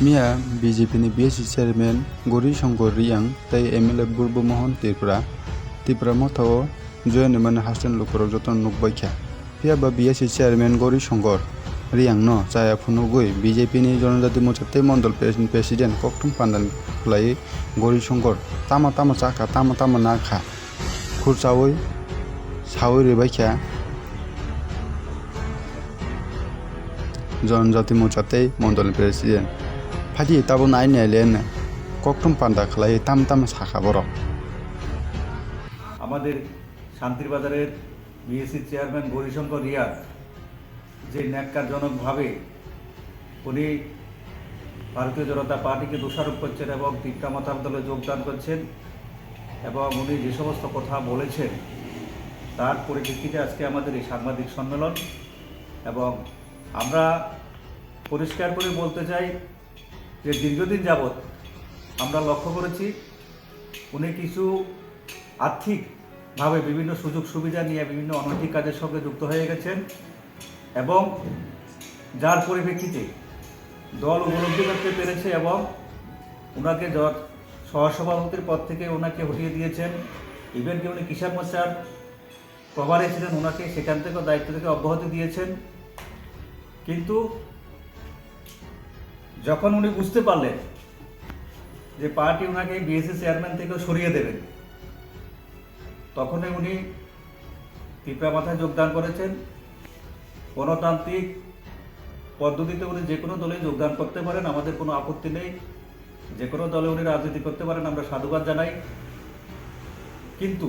मिया BJP BSC chairman Gauri Shankar Riyang तई MLA Burbamohan Tripura मथाओ जयनमन हास्टेल लुकुर जतन नुकबाइख्या फियाबा बीएससी चेयरमैन गौरी शंकर रियांग न चाया फुनुगुई बीजेपी जनजाति मोर्चा मंडल प्रेसिडेंट कक्टुम पांडान लाई गौरी शंकर तामा तामा चाखा तामा तामा नाखा खुरचावै सावै रेबाइख्या जनजाति मोर्चा मंडल प्रेसिडेंट फाटी ताबो नायनायलेन कक्टुम पांडा खलाई ताम ताम साखा बरक আমাদের শান্তির বাজারের বিএসসি চেয়ারম্যান গৌরীশঙ্কর রিয়া যে ন্যাক্কারজনকভাবে উনি ভারতীয় জনতা পার্টিকে দোষারোপ করছেন এবং টিক্কা মাতার দলে যোগদান করছেন এবং উনি যে সমস্ত কথা বলেছেন তার পরিপ্রেক্ষিতে আজকে আমাদের এই সাংবাদিক সম্মেলন। এবং আমরা পরিষ্কার করে বলতে চাই যে দীর্ঘদিন যাবৎ আমরা লক্ষ্য করেছি উনি কিছু আর্থিকভাবে বিভিন্ন সুযোগ সুবিধা নিয়ে বিভিন্ন অনৈতিক কাজের সঙ্গে যুক্ত হয়ে গেছেন এবং যার পরিপ্রেক্ষিতে দল উপলব্ধি করতে পেরেছে এবং ওনাকে সহসভাপতির পদ থেকে ওনাকে হটিয়ে দিয়েছেন। ইভেন কি উনি কিষাণ মোর্চার প্রভারী ছিলেন, ওনাকে সেখান থেকেও দায়িত্ব থেকে অব্যাহতি দিয়েছেন। কিন্তু যখন উনি বুঝতে পারলেন যে পার্টি ওনাকে বিএসসি চেয়ারম্যান থেকেও সরিয়ে দেবেন, তখনই উনি ত্রিপুরা মাথায় যোগদান করেছেন। গণতান্ত্রিক পদ্ধতিতে উনি যে কোনো দলে যোগদান করতে পারেন, আমাদের কোনো আপত্তি নেই। যে কোনো দলে উনি রাজনীতি করতে পারেন, আমরা সাধুবাদ জানাই। কিন্তু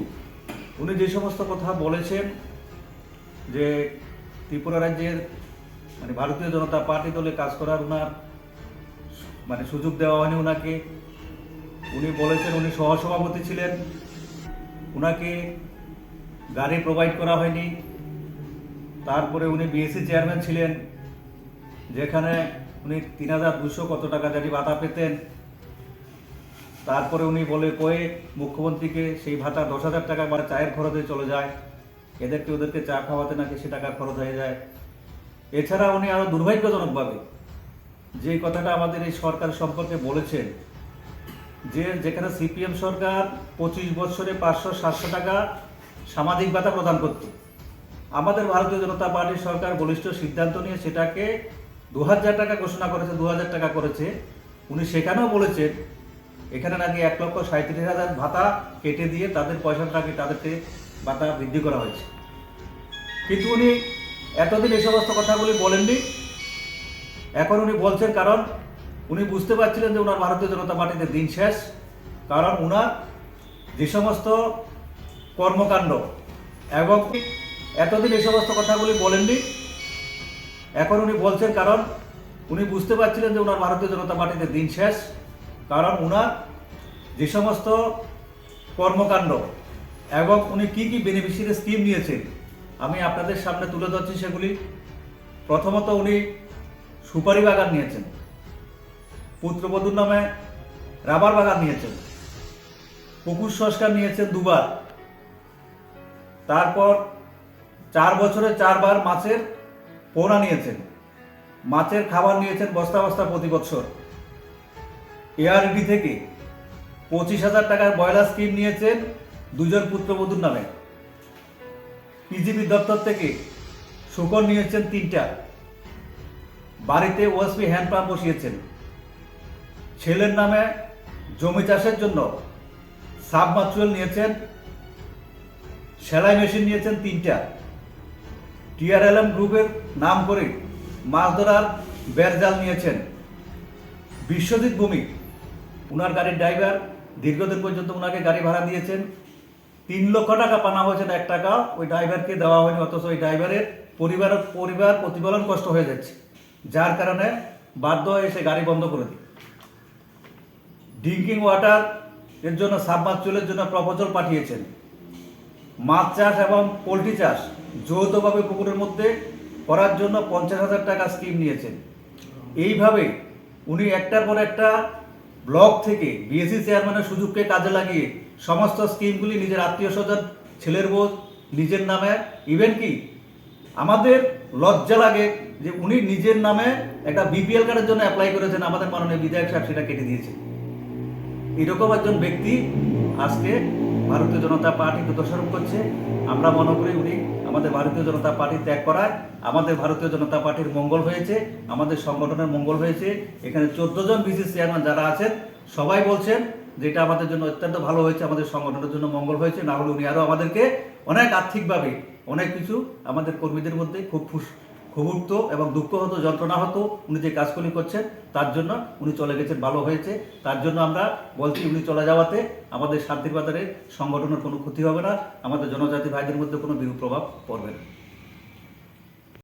উনি যে সমস্ত কথা বলেছেন যে ত্রিপুরা রাজ্যের ভারতীয় জনতা পার্টি দলে কাজ করার ওনার সুযোগ দেওয়া হয়নি ওনাকে। উনি বলেছেন উনি সহসভাপতি ছিলেন, ওনাকে গাড়ি প্রোভাইড করা হয়নি। তারপরে উনি বিএসসি চেয়ারম্যান ছিলেন, যেখানে উনি ৩,২০০ কত টাকা জানি ভাতা পেতেন। তারপরে উনি বলে কয়ে মুখ্যমন্ত্রীকে সেই ভাতা ১০,০০০ টাকা চায়ের খরচে চলে যায়, ওদেরকে চা খাওয়াতে নাকি সে টাকা খরচ হয়ে যায়। এছাড়া উনি আরও দুর্ভাগ্যজনকভাবে যে কথাটা আমাদের এই সরকার সম্পর্কে বলেছেন যে যেখানে সিপিএম সরকার ২৫ বছরে ৫০০-৭০০ টাকা সামাজিক ভাতা প্রদান করত, আমাদের ভারতীয় জনতা পার্টির সরকার বলিষ্ঠ সিদ্ধান্ত নিয়ে সেটাকে ২,০০০ টাকা ঘোষণা করেছে, ২,০০০ টাকা করেছে। উনি সেখানেও বলেছেন এখানে নাকি ১,৩৭,০০০ ভাতা কেটে দিয়ে তাদের পয়সাটা নাকি তাদেরকে ভাতা বৃদ্ধি করা হয়েছে। কিন্তু উনি এতদিন এই সমস্ত কথাগুলি বলেননি, এখন উনি বলছেন কারণ উনি বুঝতে পারছিলেন যে ওনার ভারতীয় জনতা পার্টিতে দিন শেষ। কারণ ওনার যে সমস্ত কর্মকাণ্ড এবং এতদিন এই সমস্ত কথাগুলি বলেননি, এখন উনি বলছেন কারণ উনি বুঝতে পারছিলেন যে ওনার ভারতীয় জনতা পার্টিতে দিন শেষ। কারণ ওনার যে সমস্ত কর্মকাণ্ড এবং উনি কী কী বেনিফিশিয়ারি স্কিম নিয়েছেন আমি আপনাদের সামনে তুলে ধরছি সেগুলি। প্রথমত উনি সুপারি বাগান নিয়েছেন, পুত্রবধূর নামে রাবার বাগান নিয়েছেন, পুকুর সংস্কার নিয়েছেন ২বার, তারপর ৪ বছরে ৪ বার মাছের পোনা নিয়েছেন, মাছের খাবার নিয়েছেন বস্তা বস্তা প্রতি বছর। এআরডি থেকে ২৫,০০০ টাকার ব্রয়লার স্কিম নিয়েছেন ২ জন পুত্রবধূর নামে। পিজিবি দপ্তর থেকে শুকর নিয়েছেন ৩টা, বাড়িতে ওএসপি হ্যান্ড পাম্প বসিয়েছেন, ছেলের নামে জমি চাষের জন্য সাবমার্সিবল নিয়েছেন, সেলাই মেশিন নিয়েছেন 3টা, টিআরএলএম গ্রুপের নাম করে মাছ ধরার বেড়জাল নিয়েছেন। বিশ্বজিৎ ভূমি ওনার গাড়ির ড্রাইভার, দীর্ঘদিন পর্যন্ত ওনাকে গাড়ি ভাড়া দিয়েছেন, ৩ লক্ষ টাকা পানা হয়েছে, ১ টাকা ওই ড্রাইভারকে দেওয়া হয়নি, অথচ ওই ড্রাইভারের পরিবার প্রতিপালন কষ্ট হয়ে যাচ্ছে, যার কারণে বাধ্য হয়ে সে গাড়ি বন্ধ করে দিই। ড্রিঙ্কিং ওয়াটার এর জন্য সাবমার্সিবলের জন্য প্রপোজাল পাঠিয়েছেন। মাছ চাষ এবং পোলট্রি চাষ যৌথভাবে পুকুরের মধ্যে করার জন্য ৫০,০০০ টাকা স্কিম নিয়েছেন। এইভাবে উনি একটার পর একটা ব্লক থেকে বিএসসি চেয়ারম্যানের সুযোগকে কাজে লাগিয়ে সমস্ত স্কিমগুলি নিজের আত্মীয় স্বজন, ছেলের বউ, নিজের নামে, ইভেন কি আমাদের লজ্জা লাগে যে উনি নিজের নামে একটা বিপিএল কার্ডের জন্য অ্যাপ্লাই করেছেন, আমাদের মাননীয় বিধায়ক সাহেব সেটা কেটে দিয়েছে। এরকম একজন ব্যক্তি আজকে ভারতীয় জনতা পার্টিকে দোষারোপ করছে। আমরা মনে করি উনি আমাদের ভারতীয় জনতা পার্টি ত্যাগ করায় আমাদের ভারতীয় জনতা পার্টির মঙ্গল হয়েছে, আমাদের সংগঠনের মঙ্গল হয়েছে। এখানে 14 জন বিসিস চেয়ারম্যান যারা আছেন সবাই বলছেন যে এটা আমাদের জন্য অত্যন্ত ভালো হয়েছে, আমাদের সংগঠনের জন্য মঙ্গল হয়েছে। না হলে উনি আরও আমাদেরকে অনেক আর্থিকভাবে অনেক কিছু আমাদের কর্মীদের মধ্যে খুব ক্ষুব্ধ এবং দুঃখ হতো, যন্ত্রণা হতো। উনি যে কাজগুলি করছেন তার জন্য উনি চলে গেছেন, ভালো হয়েছে। তার জন্য আমরা বলছি উনি চলে যাওয়াতে আমাদের শান্তির বাজারে সংগঠনের কোনো ক্ষতি হবে না, আমাদের জনজাতি ভাইদের মধ্যে কোনো বিরূপ প্রভাব পড়বে না।